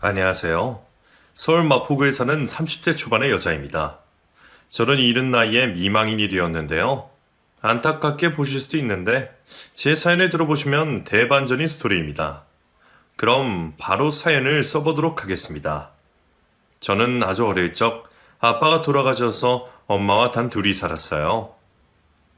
안녕하세요. 서울 마포구에 사는 30대 초반의 여자입니다. 저는 이른 나이에 미망인이 되었는데요. 안타깝게 보실 수도 있는데 제 사연을 들어보시면 대반전인 스토리입니다. 그럼 바로 사연을 써보도록 하겠습니다. 저는 아주 어릴 적 아빠가 돌아가셔서 엄마와 단 둘이 살았어요.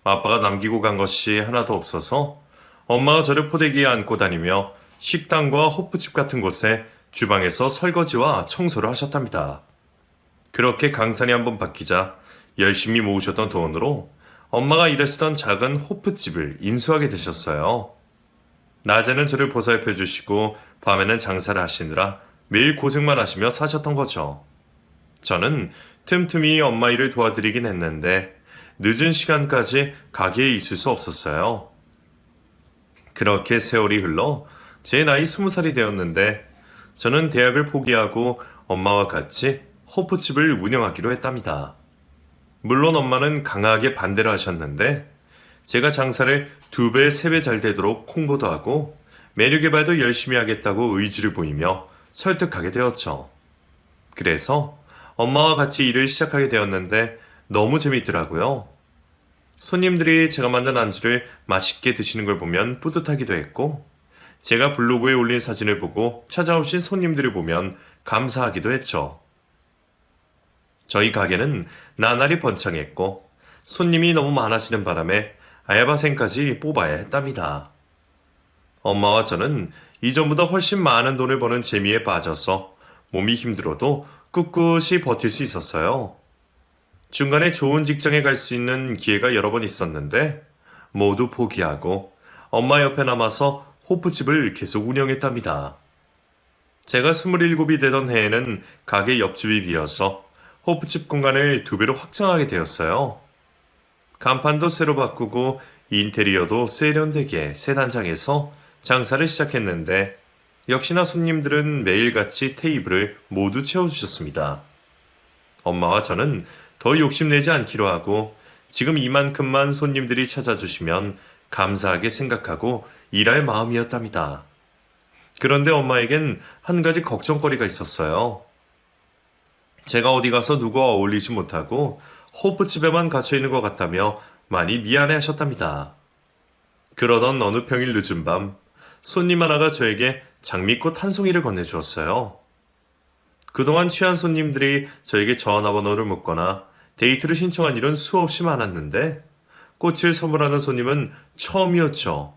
아빠가 남기고 간 것이 하나도 없어서 엄마가 저를 포대기에 안고 다니며 식당과 호프집 같은 곳에 주방에서 설거지와 청소를 하셨답니다. 그렇게 강산이 한번 바뀌자 열심히 모으셨던 돈으로 엄마가 일하시던 작은 호프집을 인수하게 되셨어요. 낮에는 저를 보살펴 주시고 밤에는 장사를 하시느라 매일 고생만 하시며 사셨던 거죠. 저는 틈틈이 엄마 일을 도와드리긴 했는데 늦은 시간까지 가게에 있을 수 없었어요. 그렇게 세월이 흘러 제 나이 20살이 되었는데 저는 대학을 포기하고 엄마와 같이 호프집을 운영하기로 했답니다. 물론 엄마는 강하게 반대를 하셨는데 제가 장사를 2배, 3배 잘 되도록 홍보도 하고 메뉴 개발도 열심히 하겠다고 의지를 보이며 설득하게 되었죠. 그래서 엄마와 같이 일을 시작하게 되었는데 너무 재밌더라고요. 손님들이 제가 만든 안주를 맛있게 드시는 걸 보면 뿌듯하기도 했고 제가 블로그에 올린 사진을 보고 찾아오신 손님들을 보면 감사하기도 했죠. 저희 가게는 나날이 번창했고 손님이 너무 많아지는 바람에 알바생까지 뽑아야 했답니다. 엄마와 저는 이전보다 훨씬 많은 돈을 버는 재미에 빠져서 몸이 힘들어도 꿋꿋이 버틸 수 있었어요. 중간에 좋은 직장에 갈 수 있는 기회가 여러 번 있었는데 모두 포기하고 엄마 옆에 남아서 호프집을 계속 운영했답니다. 제가 27이 되던 해에는 가게 옆집이 비어서 호프집 공간을 2배로 확장하게 되었어요. 간판도 새로 바꾸고 인테리어도 세련되게 새 단장해서 장사를 시작했는데 역시나 손님들은 매일같이 테이블을 모두 채워주셨습니다. 엄마와 저는 더 욕심내지 않기로 하고 지금 이만큼만 손님들이 찾아주시면 감사하게 생각하고 일할 마음이었답니다. 그런데 엄마에겐 한 가지 걱정거리가 있었어요. 제가 어디 가서 누구와 어울리지 못하고 호프집에만 갇혀있는 것 같다며 많이 미안해 하셨답니다. 그러던 어느 평일 늦은 밤 손님 하나가 저에게 장미꽃 한 송이를 건네주었어요. 그동안 취한 손님들이 저에게 전화번호를 묻거나 데이트를 신청한 일은 수없이 많았는데 꽃을 선물하는 손님은 처음이었죠.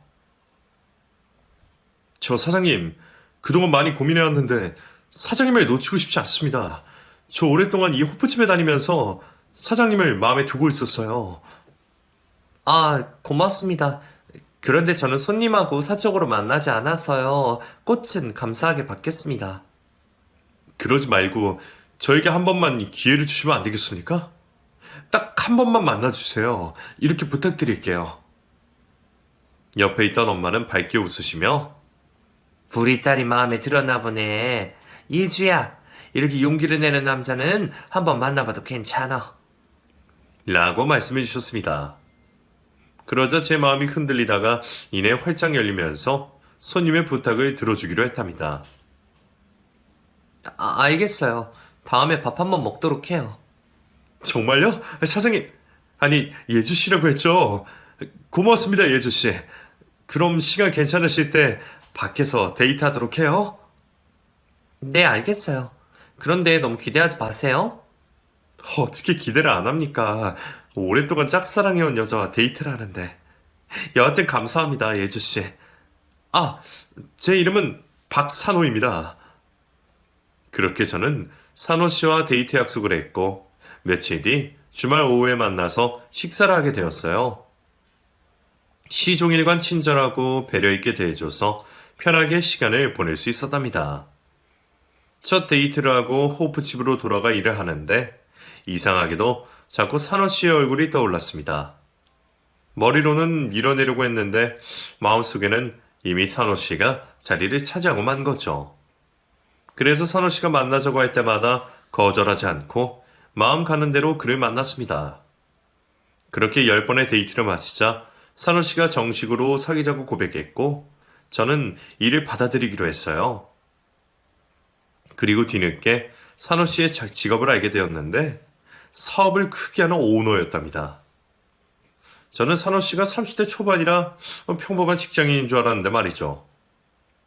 저 사장님, 그동안 많이 고민해왔는데 사장님을 놓치고 싶지 않습니다. 저 오랫동안 이 호프집에 다니면서 사장님을 마음에 두고 있었어요. 아, 고맙습니다. 그런데 저는 손님하고 사적으로 만나지 않아서요. 꽃은 감사하게 받겠습니다. 그러지 말고 저에게 한 번만 기회를 주시면 안 되겠습니까? 딱 한 번만 만나주세요. 이렇게 부탁드릴게요. 옆에 있던 엄마는 밝게 웃으시며 우리 딸이 마음에 들었나 보네. 예주야, 이렇게 용기를 내는 남자는 한번 만나봐도 괜찮아. 라고 말씀해 주셨습니다. 그러자 제 마음이 흔들리다가 이내 활짝 열리면서 손님의 부탁을 들어주기로 했답니다. 알겠어요. 다음에 밥 한번 먹도록 해요. 정말요? 사장님, 아니 예주씨라고 했죠? 고맙습니다 예주씨. 그럼 시간 괜찮으실 때 밖에서 데이트하도록 해요? 네, 알겠어요. 그런데 너무 기대하지 마세요. 어떻게 기대를 안 합니까? 오랫동안 짝사랑해온 여자와 데이트를 하는데. 여하튼 감사합니다 예주씨. 아, 제 이름은 박산호입니다. 그렇게 저는 산호 씨와 데이트 약속을 했고 며칠 뒤 주말 오후에 만나서 식사를 하게 되었어요. 시종일관 친절하고 배려있게 대해줘서 편하게 시간을 보낼 수 있었답니다. 첫 데이트를 하고 호프집으로 돌아가 일을 하는데 이상하게도 자꾸 산호 씨의 얼굴이 떠올랐습니다. 머리로는 밀어내려고 했는데 마음속에는 이미 산호 씨가 자리를 차지하고 만 거죠. 그래서 산호 씨가 만나자고 할 때마다 거절하지 않고 마음 가는 대로 그를 만났습니다. 그렇게 10번의 데이트를 마치자 산호 씨가 정식으로 사귀자고 고백했고 저는 이를 받아들이기로 했어요. 그리고 뒤늦게 산호 씨의 직업을 알게 되었는데 사업을 크게 하는 오너였답니다. 저는 산호 씨가 30대 초반이라 평범한 직장인인 줄 알았는데 말이죠.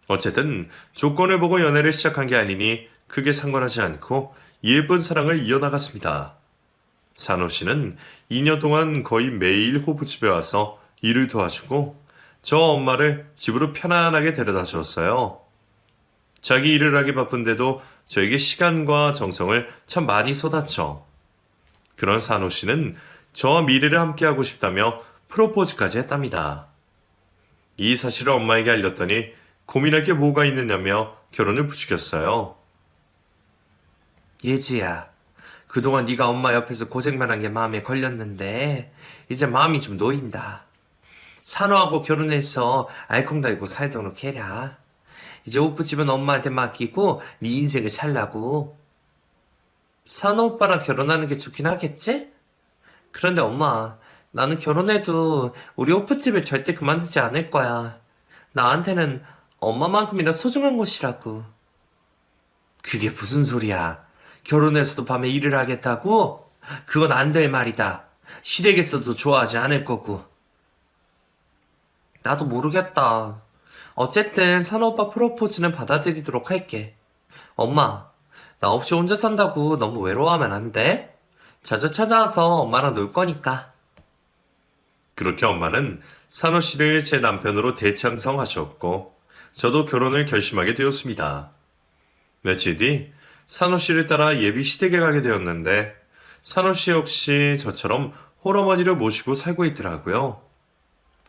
어쨌든 조건을 보고 연애를 시작한 게 아니니 크게 상관하지 않고 예쁜 사랑을 이어나갔습니다. 산호 씨는 2년 동안 거의 매일 호프집에 와서 일을 도와주고 저 엄마를 집으로 편안하게 데려다 주었어요. 자기 일을 하기 바쁜데도 저에게 시간과 정성을 참 많이 쏟았죠. 그런 산호 씨는 저와 미래를 함께하고 싶다며 프로포즈까지 했답니다. 이 사실을 엄마에게 알렸더니 고민할 게 뭐가 있느냐며 결혼을 부추겼어요. 예주야, 그동안 네가 엄마 옆에서 고생만 한 게 마음에 걸렸는데 이제 마음이 좀 놓인다. 산호하고 결혼해서 알콩달콩 살도록 해라. 이제 오프집은 엄마한테 맡기고 네 인생을 살라고. 산호 오빠랑 결혼하는 게 좋긴 하겠지? 그런데 엄마, 나는 결혼해도 우리 오프집을 절대 그만두지 않을 거야. 나한테는 엄마만큼이나 소중한 곳이라고. 그게 무슨 소리야? 결혼해서도 밤에 일을 하겠다고? 그건 안 될 말이다. 시댁에서도 좋아하지 않을 거고. 나도 모르겠다. 어쨌든 산호 오빠 프로포즈는 받아들이도록 할게. 엄마, 나 없이 혼자 산다고 너무 외로워하면 안 돼? 자주 찾아와서 엄마랑 놀 거니까. 그렇게 엄마는 산호 씨를 제 남편으로 대창성하셨고 저도 결혼을 결심하게 되었습니다. 며칠 뒤 산호 씨를 따라 예비 시댁에 가게 되었는데 산호 씨 역시 저처럼 홀어머니를 모시고 살고 있더라고요.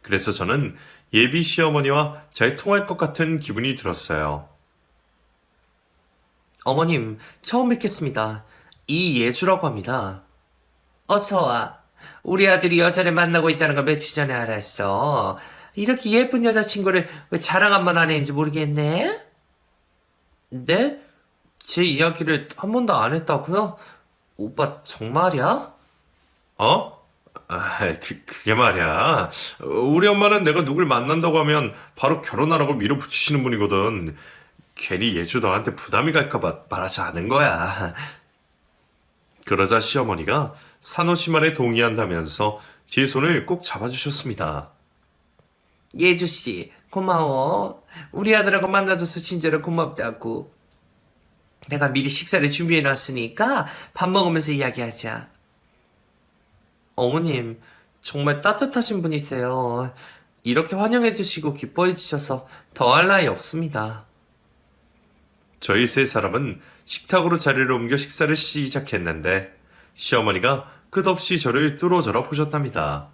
그래서 저는 예비 시어머니와 잘 통할 것 같은 기분이 들었어요. 어머님, 처음 뵙겠습니다. 이예주라고 합니다. 어서 와. 우리 아들이 여자를 만나고 있다는 걸 며칠 전에 알았어. 이렇게 예쁜 여자친구를 왜 자랑 한 번 안 했는지 모르겠네? 네? 제 이야기를 한 번도 안 했다고요? 오빠 정말이야? 어? 그게 말이야. 우리 엄마는 내가 누굴 만난다고 하면 바로 결혼하라고 밀어붙이시는 분이거든. 괜히 예주 너한테 부담이 갈까봐 말하지 않은 거야. 그러자 시어머니가 산호 씨 말에 동의한다면서 제 손을 꼭 잡아주셨습니다. 예주씨, 고마워. 우리 아들하고 만나줘서 진짜로 고맙다고. 내가 미리 식사를 준비해놨으니까 밥 먹으면서 이야기하자. 어머님, 정말 따뜻하신 분이세요. 이렇게 환영해주시고 기뻐해주셔서 더할 나위 없습니다. 저희 세 사람은 식탁으로 자리를 옮겨 식사를 시작했는데 시어머니가 끝없이 저를 뚫어져라 보셨답니다.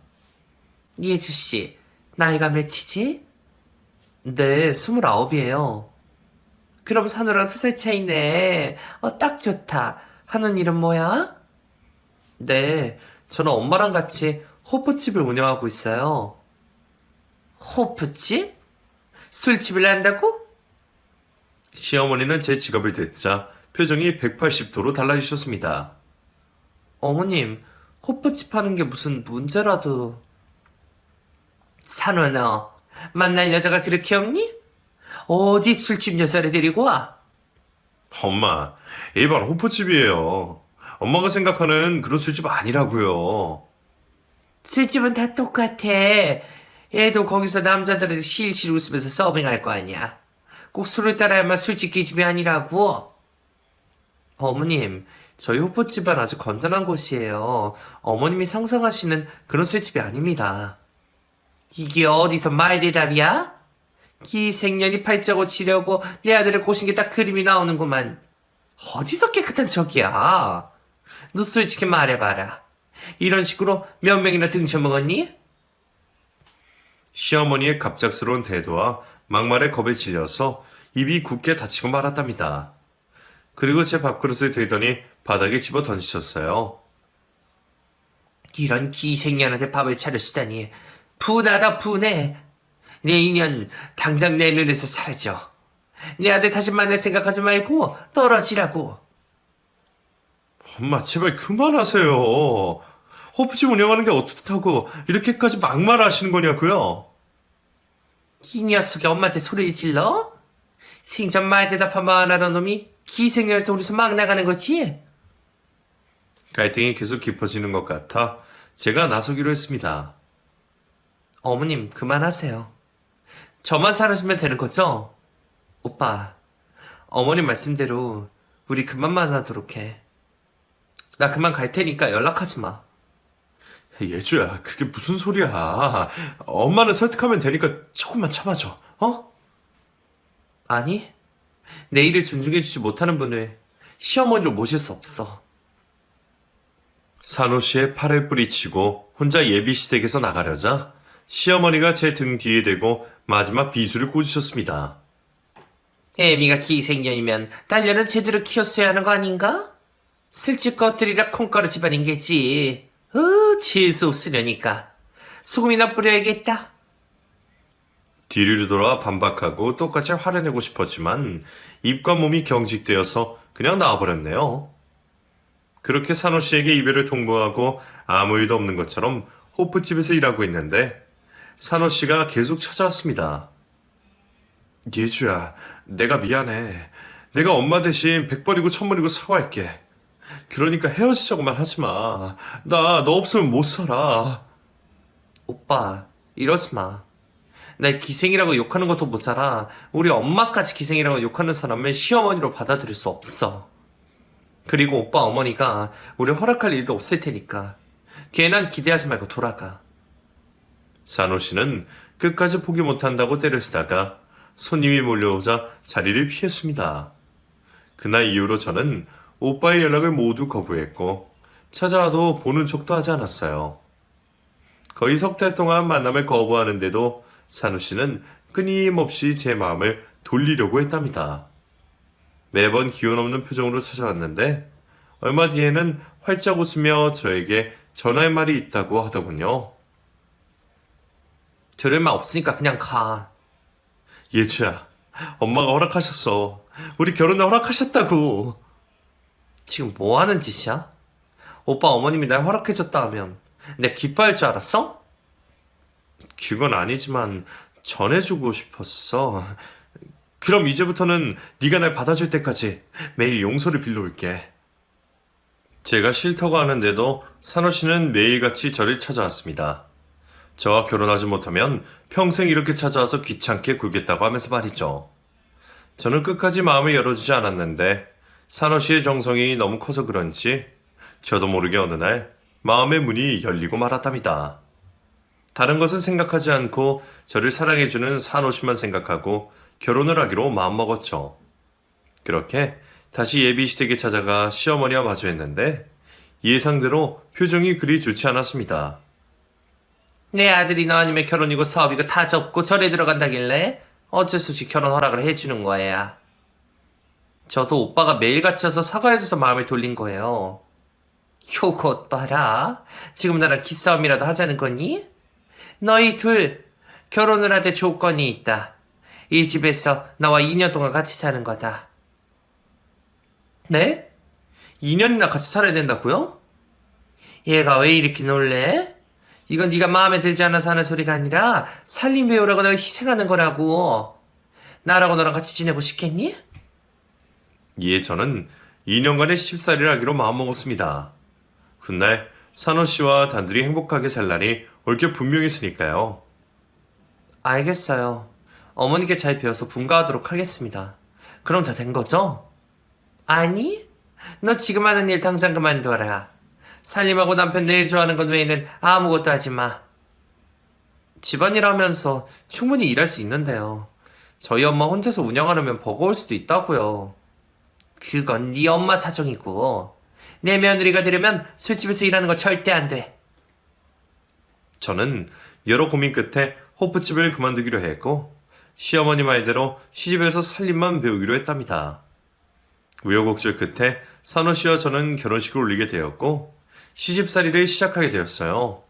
예주씨, 나이가 몇이지? 네, 29이에요. 그럼 산우랑 2살 차이네. 딱 좋다. 하는 일은 뭐야? 네, 저는 엄마랑 같이 호프집을 운영하고 있어요. 호프집? 술집을 한다고? 시어머니는 제 직업을 듣자 표정이 180도로 달라지셨습니다. 어머님, 호프집 하는 게 무슨 문제라도. 산우 너, 만날 여자가 그렇게 없니? 어디 술집 여자를 데리고 와? 엄마, 일반 호프집이에요. 엄마가 생각하는 그런 술집 아니라고요. 술집은 다 똑같아. 애도 거기서 남자들한테 실실 웃으면서 서빙할 거 아니야. 꼭 술을 따라야만 술집 계집이 아니라고. 어머님, 저희 호프집은 아주 건전한 곳이에요. 어머님이 상상하시는 그런 술집이 아닙니다. 이게 어디서 말대답이야? 기생년이 팔자고 치려고 내 아들을 꼬신 게 딱 그림이 나오는구만. 어디서 깨끗한 척이야? 너 솔직히 말해봐라. 이런 식으로 몇 명이나 등쳐먹었니? 시어머니의 갑작스러운 태도와 막말에 겁에 질려서 입이 굳게 닫히고 말았답니다. 그리고 제 밥그릇을 들더니 바닥에 집어 던지셨어요. 이런 기생년한테 밥을 차려주다니 분하다 분해. 내 인연 당장 내 눈에서 사라져. 내 아들 다시 만날 생각하지 말고 떨어지라고. 엄마 제발 그만하세요. 호프집 운영하는 게 어떻다고 이렇게까지 막말하시는 거냐고요? 이 녀석이 엄마한테 소리를 질러? 생전 말 대답 한번 안 하던 놈이 기생년한테 우리서 막 나가는 거지? 갈등이 계속 깊어지는 것 같아 제가 나서기로 했습니다. 어머님, 그만하세요. 저만 사라지면 되는 거죠? 오빠, 어머님 말씀대로 우리 그만 만나도록 해. 나 그만 갈 테니까 연락하지 마. 예주야, 그게 무슨 소리야. 엄마는 설득하면 되니까 조금만 참아줘. 어? 아니, 내 일을 존중해주지 못하는 분을 시어머니로 모실 수 없어. 산호 씨의 팔을 뿌리치고 혼자 예비 시댁에서 나가려자 시어머니가 제 등 뒤에 대고 마지막 비수를 꽂으셨습니다. 애미가 기생년이면 딸년은 제대로 키웠어야 하는 거 아닌가? 슬쩍 것들이라 콩가루 집안인 게지. 재수 없으려니까. 소금이나 뿌려야겠다. 뒤를 돌아 반박하고 똑같이 화를 내고 싶었지만 입과 몸이 경직되어서 그냥 나와버렸네요. 그렇게 산호 씨에게 이별을 통보하고 아무 일도 없는 것처럼 호프집에서 일하고 있는데 산호 씨가 계속 찾아왔습니다. 예주야, 내가 미안해. 내가 엄마 대신 100번이고 1000번이고 사과할게. 그러니까 헤어지자고만 하지 마. 나 너 없으면 못 살아. 오빠, 이러지 마. 날 기생이라고 욕하는 것도 모자라 우리 엄마까지 기생이라고 욕하는 사람을 시어머니로 받아들일 수 없어. 그리고 오빠 어머니가 우리 허락할 일도 없을 테니까 괜한 기대하지 말고 돌아가. 산호 씨는 끝까지 포기 못한다고 때를 쓰다가 손님이 몰려오자 자리를 피했습니다. 그날 이후로 저는 오빠의 연락을 모두 거부했고 찾아와도 보는 척도 하지 않았어요. 거의 석 달 동안 만남을 거부하는데도 산호 씨는 끊임없이 제 마음을 돌리려고 했답니다. 매번 기운 없는 표정으로 찾아왔는데 얼마 뒤에는 활짝 웃으며 저에게 전할 말이 있다고 하더군요. 들을 말 없으니까 그냥 가. 예주야, 엄마가 허락하셨어. 우리 결혼을 허락하셨다고. 지금 뭐 하는 짓이야? 오빠 어머님이 날 허락해줬다 하면 내가 기뻐할 줄 알았어? 그건 아니지만 전해주고 싶었어. 그럼 이제부터는 네가 날 받아줄 때까지 매일 용서를 빌려올게. 제가 싫다고 하는데도 산호 씨는 매일같이 저를 찾아왔습니다. 저와 결혼하지 못하면 평생 이렇게 찾아와서 귀찮게 굴겠다고 하면서 말이죠. 저는 끝까지 마음을 열어주지 않았는데 산호 씨의 정성이 너무 커서 그런지 저도 모르게 어느 날 마음의 문이 열리고 말았답니다. 다른 것은 생각하지 않고 저를 사랑해주는 산호 씨만 생각하고 결혼을 하기로 마음먹었죠. 그렇게 다시 예비시댁에 찾아가 시어머니와 마주했는데 예상대로 표정이 그리 좋지 않았습니다. 내 아들이 너 아니면 결혼이고 사업이고 다 접고 절에 들어간다길래 어쩔 수 없이 결혼 허락을 해주는 거야. 저도 오빠가 매일같이 와서 사과해줘서 마음을 돌린 거예요. 요것 봐라. 지금 나랑 기싸움이라도 하자는 거니? 너희 둘 결혼을 하되 조건이 있다. 이 집에서 나와 2년 동안 같이 사는 거다. 네? 2년이나 같이 살아야 된다고요? 얘가 왜 이렇게 놀래? 이건 네가 마음에 들지 않아서 하는 소리가 아니라 살림 배우라고 내가 희생하는 거라고. 나라고 너랑 같이 지내고 싶겠니? 이에 저는 2년간의 쉽살이를 하기로 마음먹었습니다. 훗날 산호 씨와 단둘이 행복하게 살 날이 올 게 분명했으니까요. 알겠어요. 어머니께 잘 배워서 분가하도록 하겠습니다. 그럼 다 된 거죠? 아니? 너 지금 하는 일 당장 그만둬라. 살림하고 남편 내조하는 것 외에는 아무것도 하지 마. 집안일 하면서 충분히 일할 수 있는데요. 저희 엄마 혼자서 운영하려면 버거울 수도 있다고요. 그건 네 엄마 사정이고 내 며느리가 되려면 술집에서 일하는 거 절대 안 돼. 저는 여러 고민 끝에 호프집을 그만두기로 했고 시어머니 말대로 시집에서 살림만 배우기로 했답니다. 우여곡절 끝에 산호 씨와 저는 결혼식을 올리게 되었고 시집살이를 시작하게 되었어요.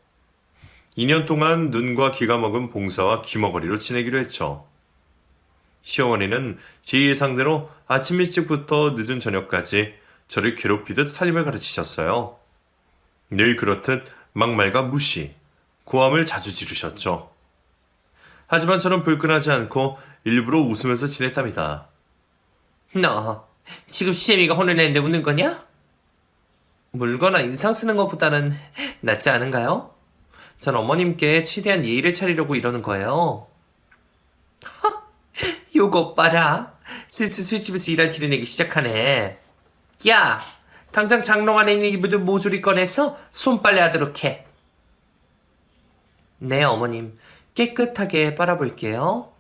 2년 동안 눈과 귀가 먹은 봉사와 귀머거리로 지내기로 했죠. 시어머니는 제 예상대로 아침 일찍부터 늦은 저녁까지 저를 괴롭히듯 살림을 가르치셨어요. 늘 그렇듯 막말과 무시, 고함을 자주 지르셨죠. 하지만 저는 불끈하지 않고 일부러 웃으면서 지냈답니다. 너 지금 시애미가 혼을 내는데 웃는 거냐? 물거나 인상 쓰는 것보다는 낫지 않은가요? 전 어머님께 최대한 예의를 차리려고 이러는 거예요. 요거 봐라. 슬슬 술집에서 일할 티를 내기 시작하네. 야, 당장 장롱 안에 있는 이불들 모조리 꺼내서 손빨래 하도록 해. 네, 어머님. 깨끗하게 빨아볼게요.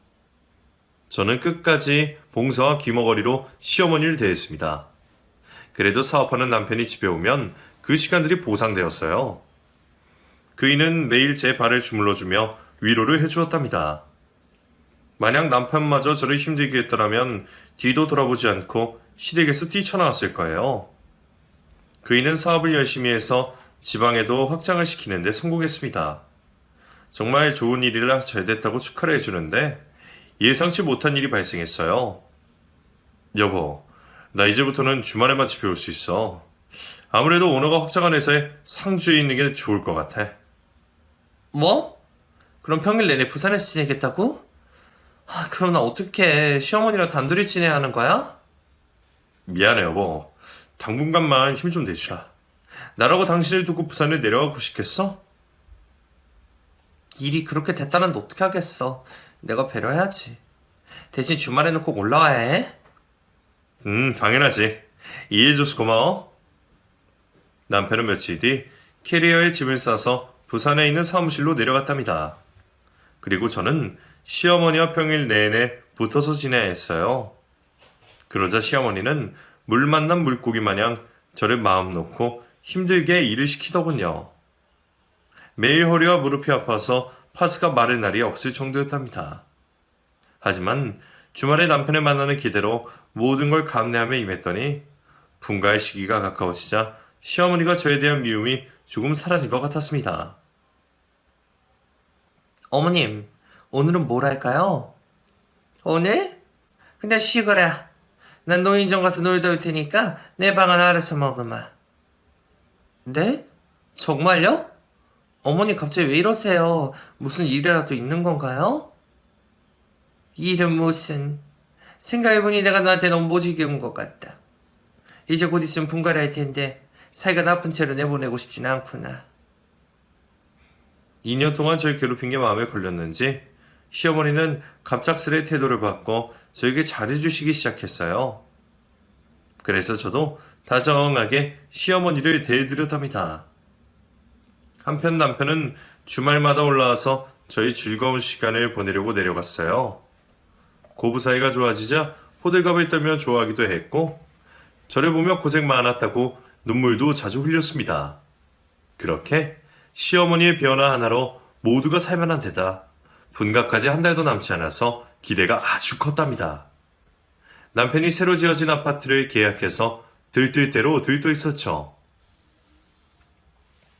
저는 끝까지 봉사와 귀머거리로 시어머니를 대했습니다. 그래도 사업하는 남편이 집에 오면 그 시간들이 보상되었어요. 그이는 매일 제 발을 주물러주며 위로를 해주었답니다. 만약 남편마저 저를 힘들게 했더라면 뒤도 돌아보지 않고 시댁에서 뛰쳐나왔을 거예요. 그이는 사업을 열심히 해서 지방에도 확장을 시키는데 성공했습니다. 정말 좋은 일이라 잘 됐다고 축하를 해주는데 예상치 못한 일이 발생했어요. 여보, 나 이제부터는 주말에만 집에 올 수 있어. 아무래도 오너가 확장한 회사에 상주에 있는 게 좋을 것 같아. 뭐? 그럼 평일 내내 부산에서 지내겠다고? 그럼 나 어떻게 시어머니랑 단둘이 지내야 하는 거야? 미안해 여보. 당분간만 힘 좀 내주라. 나라고 당신을 두고 부산에 내려가고 싶겠어? 일이 그렇게 됐다는데 어떻게 하겠어. 내가 배려해야지. 대신 주말에는 꼭 올라와야 해. 당연하지. 이해해줘서 고마워. 남편은 며칠 뒤 캐리어에 짐을 싸서 부산에 있는 사무실로 내려갔답니다. 그리고 저는 시어머니와 평일 내내 붙어서 지내야 했어요. 그러자 시어머니는 물 만난 물고기 마냥 저를 마음 놓고 힘들게 일을 시키더군요. 매일 허리와 무릎이 아파서 파스가 마를 날이 없을 정도였답니다. 하지만 주말에 남편을 만나는 기대로 모든 걸 감내하며 임했더니 분가의 시기가 가까워지자 시어머니가 저에 대한 미움이 조금 사라진 것 같았습니다. 어머님, 오늘은 뭘 할까요? 오늘? 그냥 쉬거라. 난 노인정 가서 놀다 올 테니까 내 방은 알아서 먹으마. 네? 정말요? 어머니 갑자기 왜 이러세요? 무슨 일이라도 있는 건가요? 일은 무슨. 생각해보니 내가 너한테 너무 모지게 온 것 같다. 이제 곧 있으면 분가를 할 텐데 사이가 나쁜 채로 내보내고 싶진 않구나. 2년 동안 저를 괴롭힌 게 마음에 걸렸는지 시어머니는 갑작스레 태도를 바꿔 저에게 잘해주시기 시작했어요. 그래서 저도 다정하게 시어머니를 대해드렸답니다. 한편 남편은 주말마다 올라와서 저희 즐거운 시간을 보내려고 내려갔어요. 고부 사이가 좋아지자 호들갑을 떨며 좋아하기도 했고 저를 보며 고생 많았다고 눈물도 자주 흘렸습니다. 그렇게 시어머니의 변화 하나로 모두가 살만한 데다 분가까지 한 달도 남지 않아서 기대가 아주 컸답니다. 남편이 새로 지어진 아파트를 계약해서 들뜰 대로 들떠 있었죠.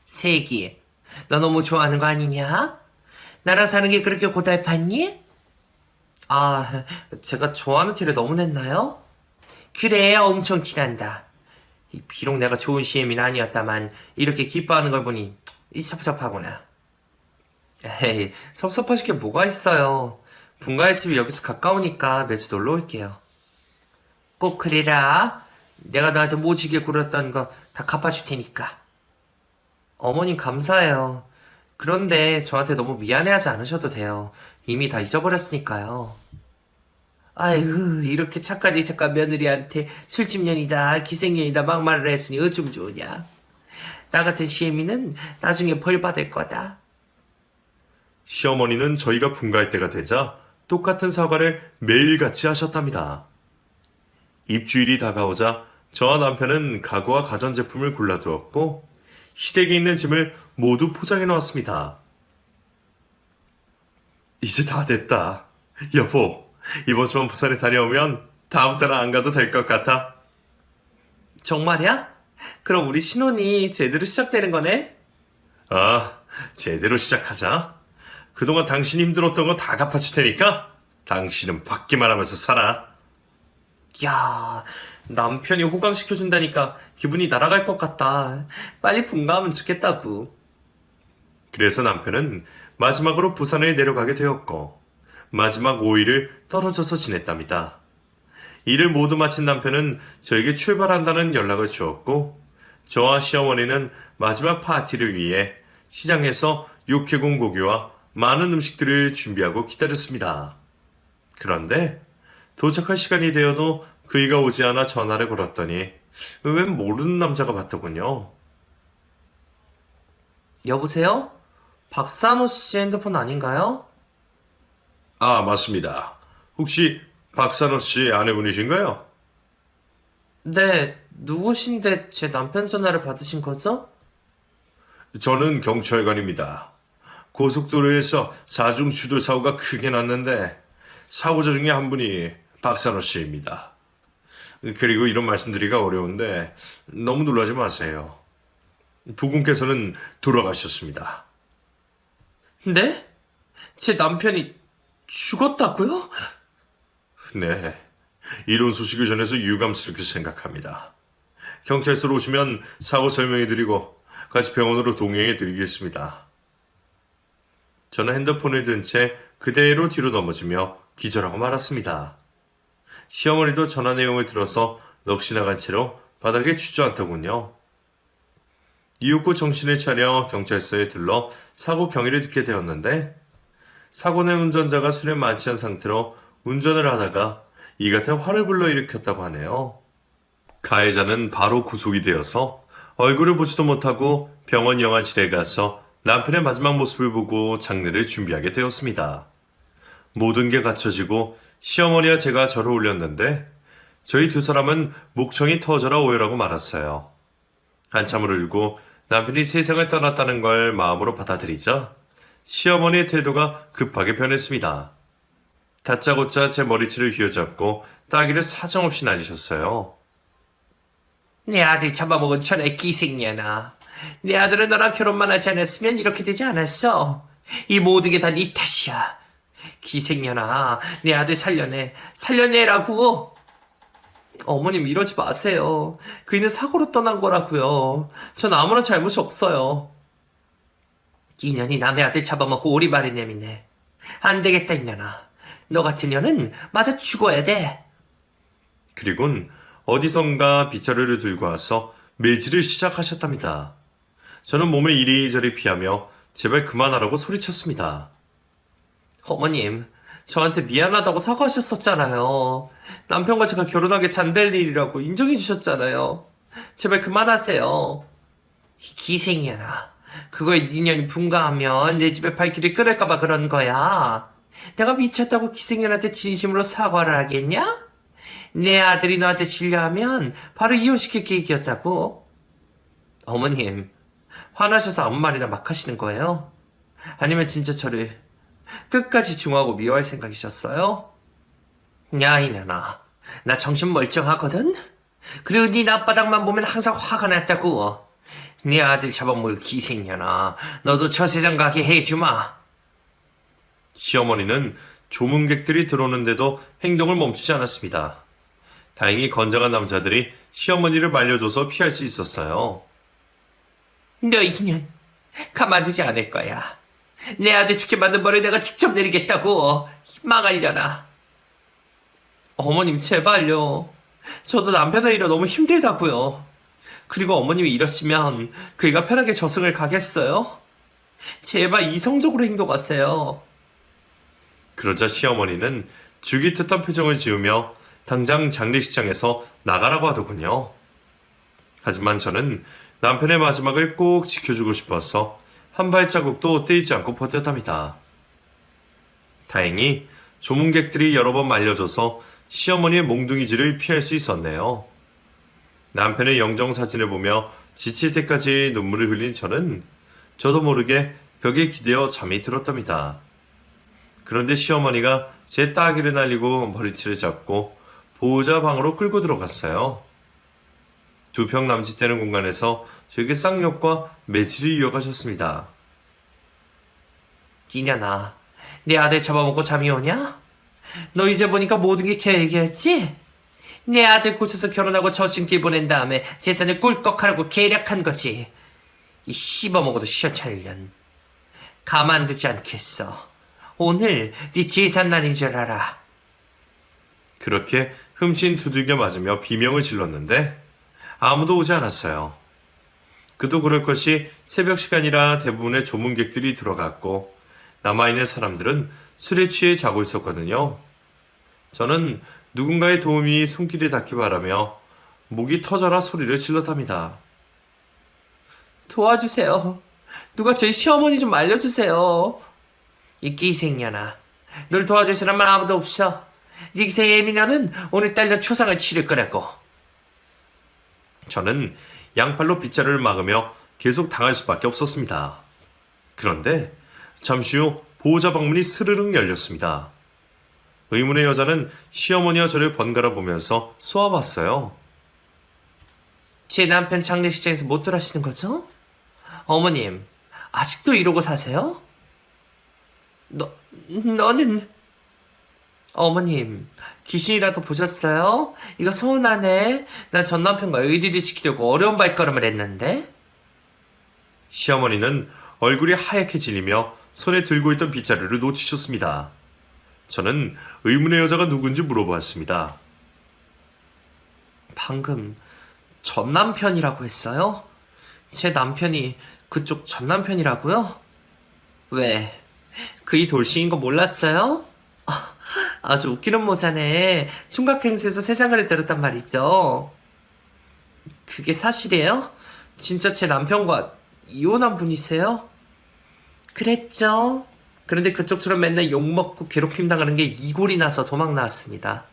세기, 너 너무 좋아하는 거 아니냐? 나랑 사는 게 그렇게 고달팠니? 제가 좋아하는 티를 너무 냈나요? 그래, 엄청 티난다. 비록 내가 좋은 CM은 아니었다만 이렇게 기뻐하는 걸 보니 섭섭하구나. 에이, 섭섭하실 게 뭐가 있어요. 분가의 집이 여기서 가까우니까 매주 놀러 올게요. 꼭 그래라. 내가 너한테 모지게 굴었던 거 다 갚아줄 테니까. 어머님 감사해요. 그런데 저한테 너무 미안해하지 않으셔도 돼요. 이미 다 잊어버렸으니까요. 아이고, 이렇게 착한 며느리한테 술집년이다 기생년이다 막말을 했으니 어쩜 좋으냐. 나 같은 시애미는 나중에 벌 받을 거다. 시어머니는 저희가 분가할 때가 되자 똑같은 사과를 매일같이 하셨답니다. 입주일이 다가오자 저와 남편은 가구와 가전제품을 골라두었고 시댁에 있는 짐을 모두 포장해 놓았습니다. 이제 다 됐다. 여보, 이번 주만 부산에 다녀오면 다음 달은 안 가도 될 것 같아. 정말이야? 그럼 우리 신혼이 제대로 시작되는 거네? 제대로 시작하자. 그동안 당신이 힘들었던 거 다 갚아줄 테니까 당신은 받기만 하면서 살아. 야, 남편이 호강시켜준다니까 기분이 날아갈 것 같다. 빨리 분가하면 좋겠다고. 그래서 남편은 마지막으로 부산에 내려가게 되었고 마지막 5일을 떨어져서 지냈답니다. 일을 모두 마친 남편은 저에게 출발한다는 연락을 주었고 저와 시어머니는 마지막 파티를 위해 시장에서 육해공 고기와 많은 음식들을 준비하고 기다렸습니다. 그런데 도착할 시간이 되어도 그이가 오지 않아 전화를 걸었더니 웬 모르는 남자가 받더군요. 여보세요? 박산호 씨 핸드폰 아닌가요? 아, 맞습니다. 혹시 박산호 씨 아내분이신가요? 네, 누구신데 제 남편 전화를 받으신 거죠? 저는 경찰관입니다. 고속도로에서 사중 추돌 사고가 크게 났는데 사고자 중에 한 분이 박산호 씨입니다. 그리고 이런 말씀드리기가 어려운데 너무 놀라지 마세요. 부군께서는 돌아가셨습니다. 네? 제 남편이 죽었다고요? 네, 이런 소식을 전해서 유감스럽게 생각합니다. 경찰서로 오시면 사고 설명해드리고 같이 병원으로 동행해드리겠습니다. 저는 핸드폰을 든 채 그대로 뒤로 넘어지며 기절하고 말았습니다. 시어머니도 전화 내용을 들어서 넋이 나간 채로 바닥에 주저앉더군요. 이윽고 정신을 차려 경찰서에 들러 사고 경위를 듣게 되었는데 사고 낸 운전자가 술에 만취한 상태로 운전을 하다가 이 같은 화를 불러일으켰다고 하네요. 가해자는 바로 구속이 되어서 얼굴을 보지도 못하고 병원 영안실에 가서 남편의 마지막 모습을 보고 장례를 준비하게 되었습니다. 모든 게 갖춰지고 시어머니와 제가 절을 올렸는데 저희 두 사람은 목청이 터져라 오열하고 말았어요. 한참을 울고 남편이 세상을 떠났다는 걸 마음으로 받아들이자 시어머니의 태도가 급하게 변했습니다. 다짜고짜 제 머리채를 휘어잡고 따귀를 사정없이 날리셨어요. 내 아들 잡아먹은 천의 기생년아. 내 아들은 너랑 결혼만 하지 않았으면 이렇게 되지 않았어. 이 모든 게 다 네 탓이야. 기생년아, 내 아들 살려내. 살려내라고. 어머님 이러지 마세요. 그이는 사고로 떠난 거라고요. 전 아무런 잘못이 없어요. 이년이 남의 아들 잡아먹고 오리발을 내미네. 안 되겠다 이년아. 너 같은 년은 맞아 죽어야 돼. 그리곤 어디선가 빗자루를 들고 와서 매질을 시작하셨답니다. 저는 몸을 이리저리 피하며 제발 그만하라고 소리쳤습니다. 어머님, 저한테 미안하다고 사과하셨었잖아요. 남편과 제가 결혼하게 잔될 일이라고 인정해 주셨잖아요. 제발 그만하세요. 이 기생이야나. 그거에 니년이 분가하면 내 집에 발길이 끓을까봐 그런 거야. 내가 미쳤다고 기생년한테 진심으로 사과를 하겠냐? 내 아들이 너한테 질려하면 바로 이혼시킬 계획이었다고. 어머님, 화나셔서 아무 말이나 막 하시는 거예요? 아니면 진짜 저를 끝까지 중하고 미워할 생각이셨어요? 야 이년아, 나 정신 멀쩡하거든? 그리고 네 낯바닥만 보면 항상 화가 났다고. 네 아들 잡아먹을 기생년아, 너도 저 세상 가게 해주마. 시어머니는 조문객들이 들어오는데도 행동을 멈추지 않았습니다. 다행히 건장한 남자들이 시어머니를 말려줘서 피할 수 있었어요. 너 이년 가만두지 않을 거야. 내 아들 죽게 만든 벌을 내가 직접 내리겠다고. 망하려나. 어머님 제발요. 저도 남편을 잃어 너무 힘들다고요. 그리고 어머님이 이러시면 그이가 편하게 저승을 가겠어요? 제발 이성적으로 행동하세요. 그러자 시어머니는 죽이 듯한 표정을 지으며 당장 장례식장에서 나가라고 하더군요. 하지만 저는 남편의 마지막을 꼭 지켜주고 싶어서 한 발자국도 떼이지 않고 버텼답니다. 다행히 조문객들이 여러 번 말려줘서 시어머니의 몽둥이질을 피할 수 있었네요. 남편의 영정사진을 보며 지칠 때까지 눈물을 흘린 저는 저도 모르게 벽에 기대어 잠이 들었답니다. 그런데 시어머니가 제 따귀를 날리고 머리채를 잡고 보호자 방으로 끌고 들어갔어요. 두 평 남짓되는 공간에서 저에게 쌍욕과 매질을 이어가셨습니다. 이년아, 내 아들 잡아먹고 잠이 오냐? 너 이제 보니까 모든 게 계획이었지? 내 아들 고쳐서 결혼하고 저승길 보낸 다음에 재산을 꿀꺽하라고 계략한 거지. 이 씹어먹어도 시원찮으련. 가만두지 않겠어. 오늘 네 재산 날인 줄 알아. 그렇게 흠씬 두들겨 맞으며 비명을 질렀는데 아무도 오지 않았어요. 그도 그럴 것이 새벽 시간이라 대부분의 조문객들이 들어갔고 남아있는 사람들은 술에 취해 자고 있었거든요. 저는 누군가의 도움이 손길에 닿기 바라며 목이 터져라 소리를 질렀답니다. 도와주세요. 누가 저희 시어머니 좀 알려주세요. 이 끼생년아. 널 도와줄 사람은 아무도 없어. 네 기생 애미녀는 오늘 딸려 초상을 치를 거라고. 저는 양팔로 빗자루를 막으며 계속 당할 수밖에 없었습니다. 그런데 잠시 후 보호자 방문이 스르륵 열렸습니다. 의문의 여자는 시어머니와 저를 번갈아 보면서 쏘아봤어요. 제 남편 장례식장에서 못 돌아가시는 거죠? 어머님, 아직도 이러고 사세요? 너는... 어머님, 귀신이라도 보셨어요? 이거 서운하네. 난 전 남편과 의리를 지키려고 어려운 발걸음을 했는데. 시어머니는 얼굴이 하얗게 질리며 손에 들고 있던 빗자루를 놓치셨습니다. 저는 의문의 여자가 누군지 물어보았습니다. 방금 전 남편이라고 했어요? 제 남편이 그쪽 전 남편이라고요? 왜? 그이 돌싱인 거 몰랐어요? 아주 웃기는 모자네. 총각행세에서 세장을 때렸단 말이죠. 그게 사실이에요? 진짜 제 남편과 이혼한 분이세요? 그랬죠. 그런데 그쪽처럼 맨날 욕먹고 괴롭힘 당하는 게 이골이 나서 도망 나왔습니다.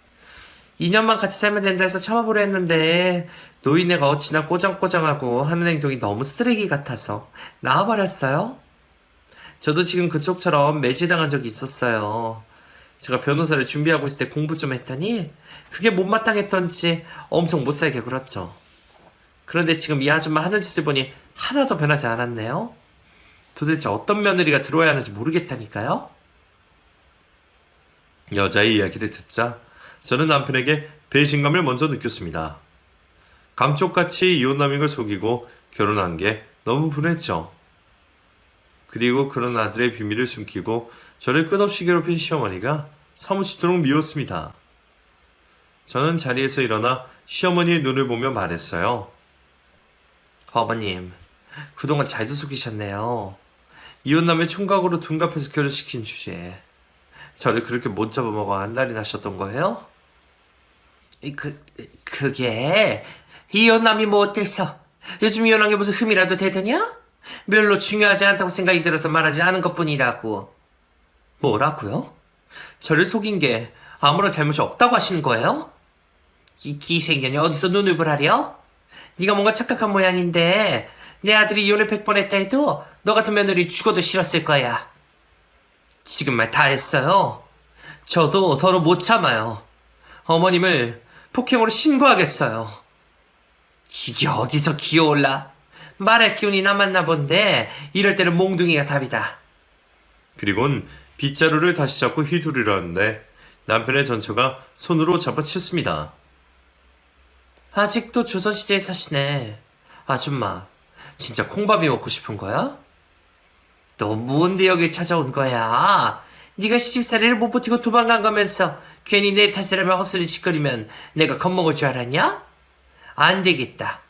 2년만 같이 살면 된다 해서 참아보려 했는데 노인네가 어찌나 꼬장꼬장하고 하는 행동이 너무 쓰레기 같아서 나와버렸어요. 저도 지금 그쪽처럼 매질당한 적이 있었어요. 제가 변호사를 준비하고 있을 때 공부 좀 했더니 그게 못마땅했던지 엄청 못살게 굴었죠. 그런데 지금 이 아줌마 하는 짓을 보니 하나도 변하지 않았네요. 도대체 어떤 며느리가 들어와야 하는지 모르겠다니까요. 여자의 이야기를 듣자 저는 남편에게 배신감을 먼저 느꼈습니다. 감쪽같이 이혼남인 걸 속이고 결혼한 게 너무 분했죠. 그리고 그런 아들의 비밀을 숨기고 저를 끝없이 괴롭힌 시어머니가 사무치도록 미웠습니다. 저는 자리에서 일어나 시어머니의 눈을 보며 말했어요. 어머님, 그동안 잘도 속이셨네요. 이혼남의 총각으로 둔갑해서 결혼시킨 주제에 저를 그렇게 못 잡아먹어 안달이 나셨던 거예요? 그게 이혼남이 뭐 어때서? 요즘 이혼한 게 무슨 흠이라도 되더냐? 별로 중요하지 않다고 생각이 들어서 말하지 않은 것뿐이라고. 뭐라고요? 저를 속인 게 아무런 잘못이 없다고 하시는 거예요? 이 기생년이 어디서 눈을 보라려? 네가 뭔가 착각한 모양인데 내 아들이 이혼을 100번 했다 해도 너 같은 며느리 죽어도 싫었을 거야. 지금 말 다 했어요. 저도 더러 못 참아요. 어머님을 폭행으로 신고하겠어요. 이게 어디서 기어올라? 말할 기운이 남았나 본데 이럴 때는 몽둥이가 답이다. 그리곤 빗자루를 다시 잡고 휘두르려 하는데 남편의 전처가 손으로 잡아챘습니다. 아직도 조선시대에 사시네. 아줌마, 진짜 콩밥이 먹고 싶은 거야? 너 뭔데 여길 찾아온 거야? 네가 시집살이를 못 버티고 도망간 거면서 괜히 내 탓이라며 헛소리 짓거리면 내가 겁먹을 줄 알았냐? 안 되겠다.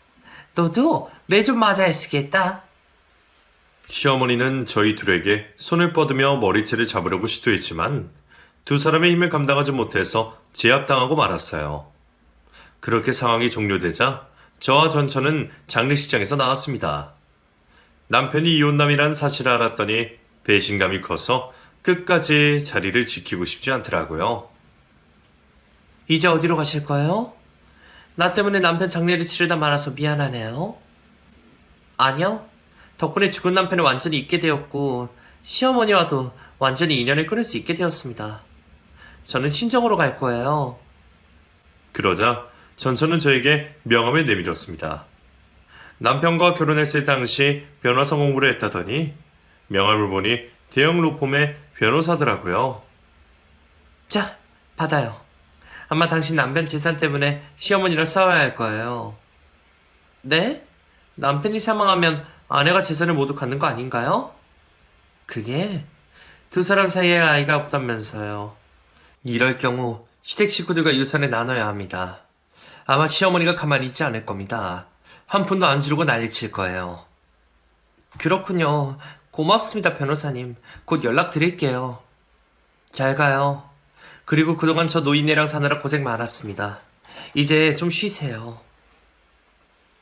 너도 매 좀 맞아야 쓰겠다. 시어머니는 저희 둘에게 손을 뻗으며 머리채를 잡으려고 시도했지만 두 사람의 힘을 감당하지 못해서 제압당하고 말았어요. 그렇게 상황이 종료되자 저와 전처는 장례식장에서 나왔습니다. 남편이 이혼남이라는 사실을 알았더니 배신감이 커서 끝까지 자리를 지키고 싶지 않더라고요. 이제 어디로 가실 거예요? 나 때문에 남편 장례를 치르다 말아서 미안하네요. 아니요. 덕분에 죽은 남편을 완전히 잊게 되었고 시어머니와도 완전히 인연을 끊을 수 있게 되었습니다. 저는 친정으로 갈 거예요. 그러자 전처는 저에게 명함을 내밀었습니다. 남편과 결혼했을 당시 변호사 공부를 했다더니 명함을 보니 대형 로펌의 변호사더라고요. 자, 받아요. 아마 당신 남편 재산 때문에 시어머니랑 싸워야 할 거예요. 네? 남편이 사망하면 아내가 재산을 모두 갖는 거 아닌가요? 그게 두 사람 사이에 아이가 없다면서요. 이럴 경우 시댁 식구들과 유산을 나눠야 합니다. 아마 시어머니가 가만히 있지 않을 겁니다. 한 푼도 안 주려고 난리칠 거예요. 그렇군요. 고맙습니다, 변호사님. 곧 연락드릴게요. 잘 가요. 그리고 그동안 저 노인네랑 사느라 고생 많았습니다. 이제 좀 쉬세요.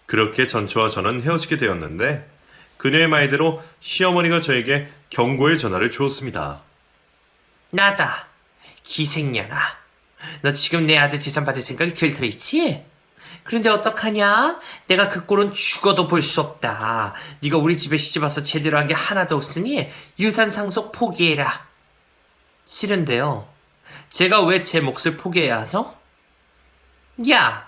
그렇게 전초와 저는 헤어지게 되었는데 그녀의 말대로 시어머니가 저에게 경고의 전화를 주었습니다. 나다. 기생년아. 너 지금 내 아들 재산 받을 생각이 들어있지? 그런데 어떡하냐? 내가 그 꼴은 죽어도 볼 수 없다. 네가 우리 집에 시집와서 제대로 한 게 하나도 없으니 유산 상속 포기해라. 싫은데요. 제가 왜 제 몫을 포기해야 하죠? 야!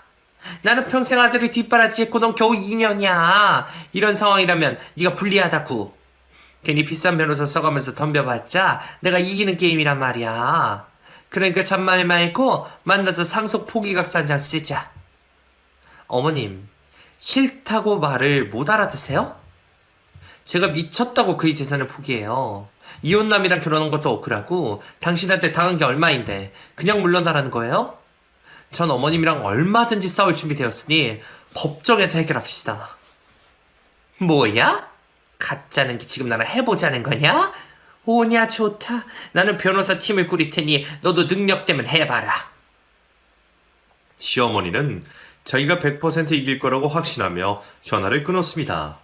나는 평생 아들을 뒷바라지했고 넌 겨우 2년이야. 이런 상황이라면 네가 불리하다고. 괜히 비싼 변호사 써가면서 덤벼봤자 내가 이기는 게임이란 말이야. 그러니까 잔말 말고 만나서 상속 포기각서 한 장 쓰자. 어머님, 싫다고 말을 못 알아듣세요? 제가 미쳤다고 그의 재산을 포기해요. 이혼남이랑 결혼한 것도 억울하고 당신한테 당한 게 얼마인데 그냥 물러나라는 거예요? 전 어머님이랑 얼마든지 싸울 준비 되었으니 법정에서 해결합시다. 뭐야? 가짜는 게 지금 나랑 해보자는 거냐? 오냐 좋다. 나는 변호사 팀을 꾸릴 테니 너도 능력되면 해봐라. 시어머니는 자기가 100% 이길 거라고 확신하며 전화를 끊었습니다.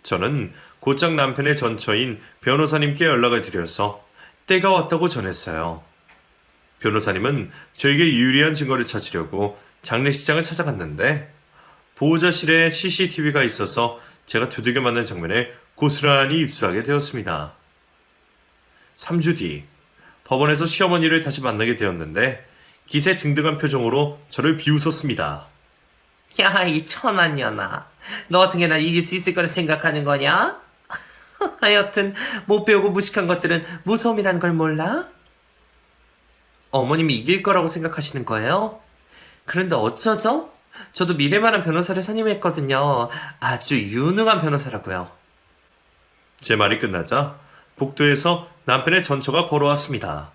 저는 곧장 남편의 전처인 변호사님께 연락을 드려서 때가 왔다고 전했어요. 변호사님은 저에게 유리한 증거를 찾으려고 장례식장을 찾아갔는데 보호자실에 CCTV가 있어서 제가 두들겨 맞는 장면을 고스란히 입수하게 되었습니다. 3주 뒤 법원에서 시어머니를 다시 만나게 되었는데 기세 등등한 표정으로 저를 비웃었습니다. 야, 이 천한년아. 너 같은 게 날 이길 수 있을 거라 생각하는 거냐? 하여튼 못 배우고 무식한 것들은 무서움이라는 걸 몰라? 어머님이 이길 거라고 생각하시는 거예요? 그런데 어쩌죠? 저도 미래만한 변호사를 선임했거든요. 아주 유능한 변호사라고요. 제 말이 끝나자 복도에서 남편의 전처가 걸어왔습니다.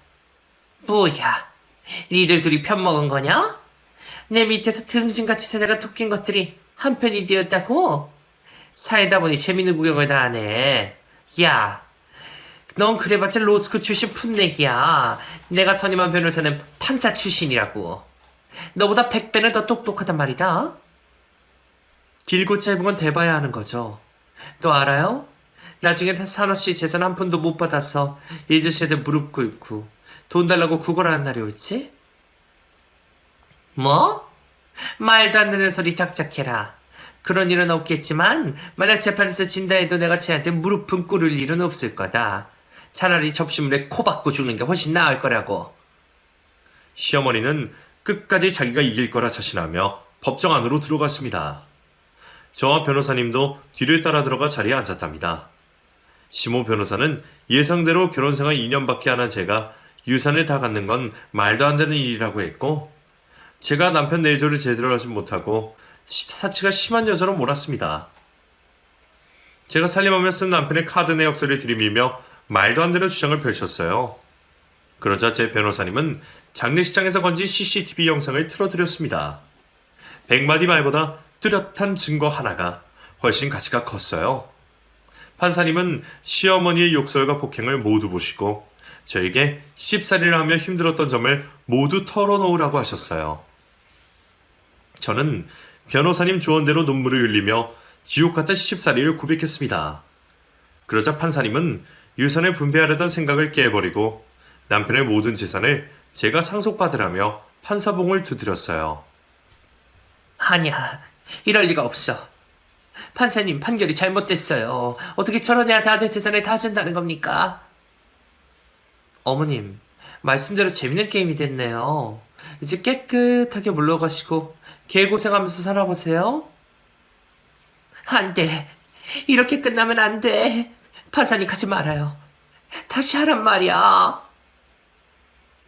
뭐야? 니들 둘이 편먹은 거냐? 내 밑에서 등신같이 살다가 토낀 것들이 한편이 되었다고? 살다 보니 재밌는 구경을 다 하네. 야, 넌 그래봤자 로스쿨 출신 풋내기야. 내가 선임한 변호사는 판사 출신이라고. 너보다 100배는 더 똑똑하단 말이다. 길고 짧은 건 대봐야 하는 거죠. 또 알아요? 나중에 산호씨 재산 한 푼도 못 받아서 예주씨한테 무릎 꿇고 돈 달라고 구걸하는 날이 올지? 뭐? 말도 안 되는 소리 작작해라. 그런 일은 없겠지만 만약 재판에서 진다 해도 내가 쟤한테 무릎은 꿇을 일은 없을 거다. 차라리 접시물에 코 박고 죽는 게 훨씬 나을 거라고. 시어머니는 끝까지 자기가 이길 거라 자신하며 법정 안으로 들어갔습니다. 저와 변호사님도 뒤를 따라 들어가 자리에 앉았답니다. 시모 변호사는 예상대로 결혼생활 2년밖에 안 한 제가 유산을 다 갖는 건 말도 안 되는 일이라고 했고 제가 남편 내조를 제대로 하지 못하고 사치가 심한 여자로 몰았습니다. 제가 살림하며 쓴 남편의 카드 내역서를 들이밀며 말도 안 되는 주장을 펼쳤어요. 그러자 제 변호사님은 장례식장에서 건진 CCTV 영상을 틀어드렸습니다. 100마디 말보다 뚜렷한 증거 하나가 훨씬 가치가 컸어요. 판사님은 시어머니의 욕설과 폭행을 모두 보시고 저에게 시집살이를 하며 힘들었던 점을 모두 털어놓으라고 하셨어요. 저는 변호사님 조언대로 눈물을 흘리며 지옥 같은 시집살이를 고백했습니다. 그러자 판사님은 유산을 분배하려던 생각을 깨버리고 남편의 모든 재산을 제가 상속받으라며 판사봉을 두드렸어요. 아니야, 이럴 리가 없어. 판사님 판결이 잘못됐어요. 어떻게 저런 애한테 아들 재산을 다 준다는 겁니까? 어머님, 말씀대로 재밌는 게임이 됐네요. 이제 깨끗하게 물러가시고 개고생하면서 살아보세요. 안 돼. 이렇게 끝나면 안 돼. 판사님 가지 말아요. 다시 하란 말이야.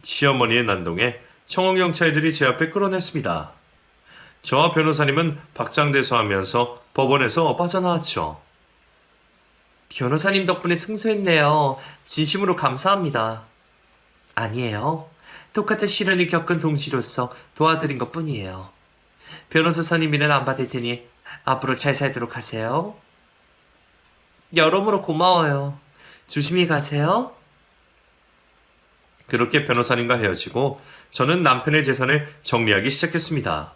시어머니의 난동에 청원경찰들이 제 앞에 끌어냈습니다. 저와 변호사님은 박장대소하면서 법원에서 빠져나왔죠. 변호사님 덕분에 승소했네요. 진심으로 감사합니다. 아니에요. 똑같은 시련을 겪은 동지로서 도와드린 것 뿐이에요. 변호사 선임비는 안 받을 테니 앞으로 잘 살도록 하세요. 여러모로 고마워요. 조심히 가세요. 그렇게 변호사님과 헤어지고 저는 남편의 재산을 정리하기 시작했습니다.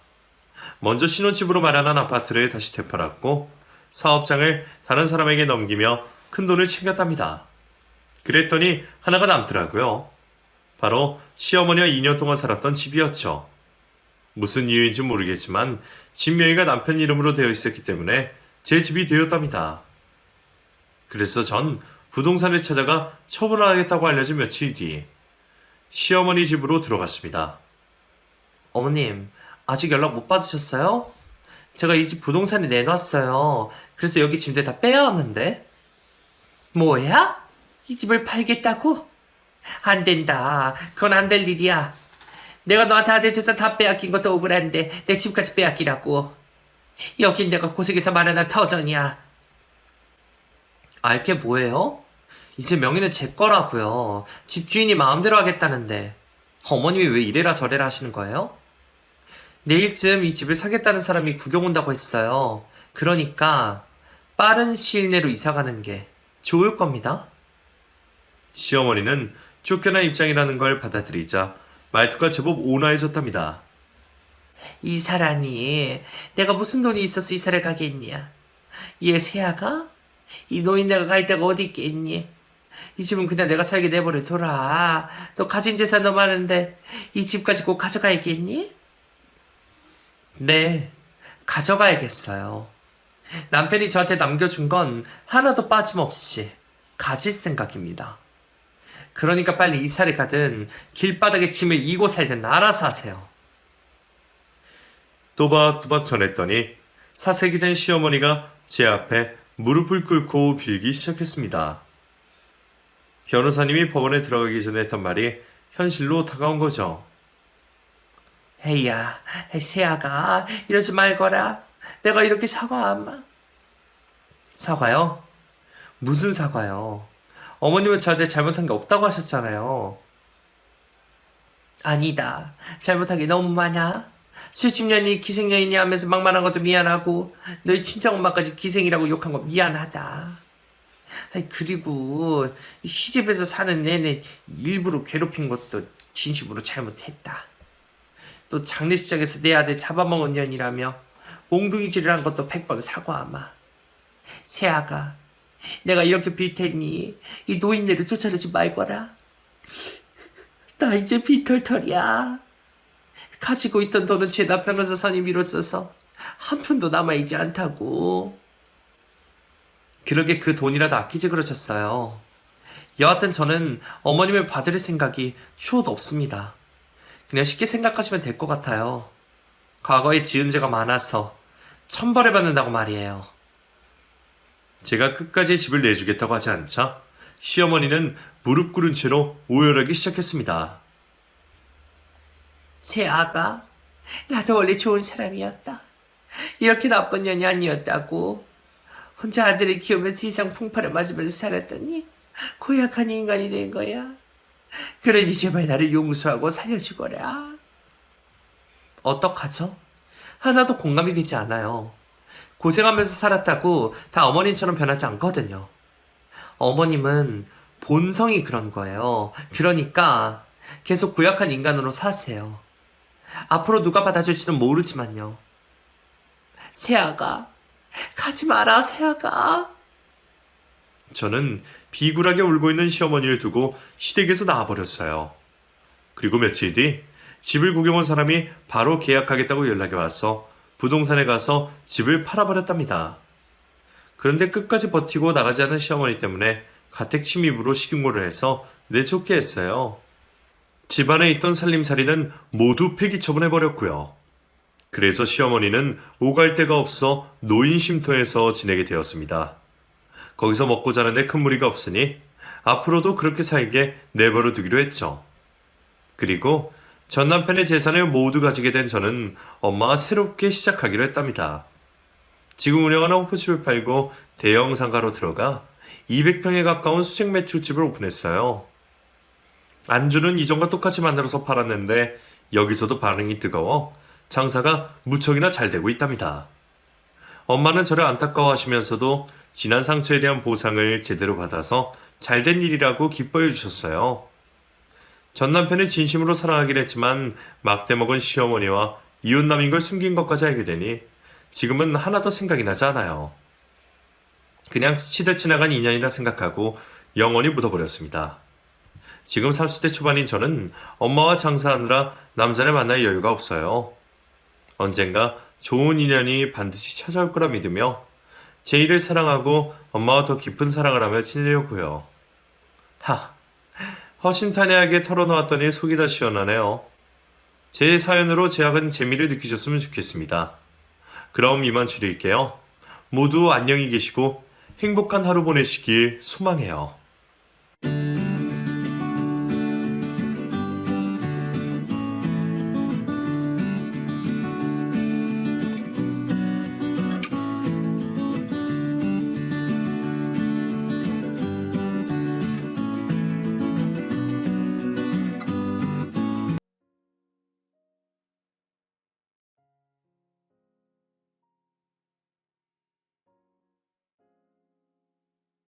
먼저 신혼집으로 마련한 아파트를 다시 되팔았고 사업장을 다른 사람에게 넘기며 큰 돈을 챙겼답니다. 그랬더니 하나가 남더라고요. 바로 시어머니와 2년 동안 살았던 집이었죠. 무슨 이유인지 모르겠지만 집 명의가 남편 이름으로 되어 있었기 때문에 제 집이 되었답니다. 그래서 전 부동산을 찾아가 처분하겠다고 알려진 며칠 뒤 시어머니 집으로 들어갔습니다. 어머님, 아직 연락 못 받으셨어요? 제가 이 집 부동산에 내놨어요. 그래서 여기 짐들 다 빼왔는데. 뭐야? 이 집을 팔겠다고? 안 된다. 그건 안 될 일이야. 내가 너한테 아들 재산 다 빼앗긴 것도 억울한데 내 집까지 빼앗기라고. 여긴 내가 고생해서 마련한 터전이야. 알게 뭐예요? 이제 명의는 제 거라고요. 집주인이 마음대로 하겠다는데 어머님이 왜 이래라 저래라 하시는 거예요? 내일쯤 이 집을 사겠다는 사람이 구경 온다고 했어요. 그러니까 빠른 시일 내로 이사가는 게 좋을 겁니다. 시어머니는 쫓겨난 입장이라는 걸 받아들이자 말투가 제법 온화해졌답니다. 이사라니 내가 무슨 돈이 있어서 이사를 가겠냐. 얘 새아가? 이 노인네가 갈 데가 어디 있겠니. 이 집은 그냥 내가 살게 내버려 둬라. 너 가진 재산 너무 많은데 이 집까지 꼭 가져가야겠니? 네, 가져가야겠어요. 남편이 저한테 남겨준 건 하나도 빠짐없이 가질 생각입니다. 그러니까 빨리 이사를 가든 길바닥에 짐을 이고 살든 알아서 하세요. 또박또박 전했더니 사색이 된 시어머니가 제 앞에 무릎을 꿇고 빌기 시작했습니다. 변호사님이 법원에 들어가기 전에 했던 말이 현실로 다가온 거죠. 헤이야, 새아가 이러지 말거라. 내가 이렇게 사과하마. 사과요? 무슨 사과요? 어머님은 저한테 잘못한 게 없다고 하셨잖아요. 아니다. 잘못한 게 너무 많아. 술집년이 기생년이냐 하면서 막말한 것도 미안하고 너희 친정엄마까지 기생이라고 욕한 거 미안하다. 그리고 시집에서 사는 내내 일부러 괴롭힌 것도 진심으로 잘못했다. 또 장례식장에서 내 아들 잡아먹은 년이라며 몽둥이질을 한 것도 100번 사과하마. 새아가 내가 이렇게 빌 테니 이 노인네를 쫓아내지 말거라. 나 이제 빈털털이야. 가지고 있던 돈은 죄다 변호사 선임비로 써서 한 푼도 남아있지 않다고. 그러게 그 돈이라도 아끼지 그러셨어요. 여하튼 저는 어머님을 받을 생각이 추호도 없습니다. 그냥 쉽게 생각하시면 될 것 같아요. 과거에 지은 죄가 많아서 천벌을 받는다고 말이에요. 제가 끝까지 집을 내주겠다고 하지 않자 시어머니는 무릎 꿇은 채로 오열하기 시작했습니다. 새아가 나도 원래 좋은 사람이었다. 이렇게 나쁜 년이 아니었다고. 혼자 아들을 키우면서 세상 풍파를 맞으면서 살았더니 고약한 인간이 된 거야. 그러니 제발 나를 용서하고 살려주거라. 어떡하죠? 하나도 공감이 되지 않아요. 고생하면서 살았다고 다 어머님처럼 변하지 않거든요. 어머님은 본성이 그런 거예요. 그러니까 계속 고약한 인간으로 사세요. 앞으로 누가 받아줄지는 모르지만요. 새아가 가지 마라, 새아가. 저는 비굴하게 울고 있는 시어머니를 두고 시댁에서 나와버렸어요. 그리고 며칠 뒤 집을 구경 온 사람이 바로 계약하겠다고 연락이 와서 부동산에 가서 집을 팔아버렸답니다. 그런데 끝까지 버티고 나가지 않은 시어머니 때문에 가택 침입으로 식인고를 해서 내쫓게 했어요. 집안에 있던 살림살이는 모두 폐기 처분해버렸고요. 그래서 시어머니는 오갈 데가 없어 노인 쉼터에서 지내게 되었습니다. 거기서 먹고 자는데 큰 무리가 없으니 앞으로도 그렇게 살게 내버려 두기로 했죠. 그리고 전 남편의 재산을 모두 가지게 된 저는 엄마와 새롭게 시작하기로 했답니다. 지금 운영하는 호프집을 팔고 대형 상가로 들어가 200평에 가까운 수직 매출집을 오픈했어요. 안주는 이전과 똑같이 만들어서 팔았는데 여기서도 반응이 뜨거워 장사가 무척이나 잘 되고 있답니다. 엄마는 저를 안타까워하시면서도 지난 상처에 대한 보상을 제대로 받아서 잘된 일이라고 기뻐해 주셨어요. 전 남편을 진심으로 사랑하긴 했지만 막대 먹은 시어머니와 이웃남인 걸 숨긴 것까지 알게 되니 지금은 하나도 생각이 나지 않아요. 그냥 스치듯 지나간 인연이라 생각하고 영원히 묻어버렸습니다. 지금 30대 초반인 저는 엄마와 장사하느라 남자를 만날 여유가 없어요. 언젠가 좋은 인연이 반드시 찾아올 거라 믿으며 제 일을 사랑하고 엄마와 더 깊은 사랑을 하며 지내려고요. 허심탄회하게 털어놓았더니 속이 다 시원하네요. 제 사연으로 제약은 재미를 느끼셨으면 좋겠습니다. 그럼 이만 줄일게요. 모두 안녕히 계시고 행복한 하루 보내시길 소망해요.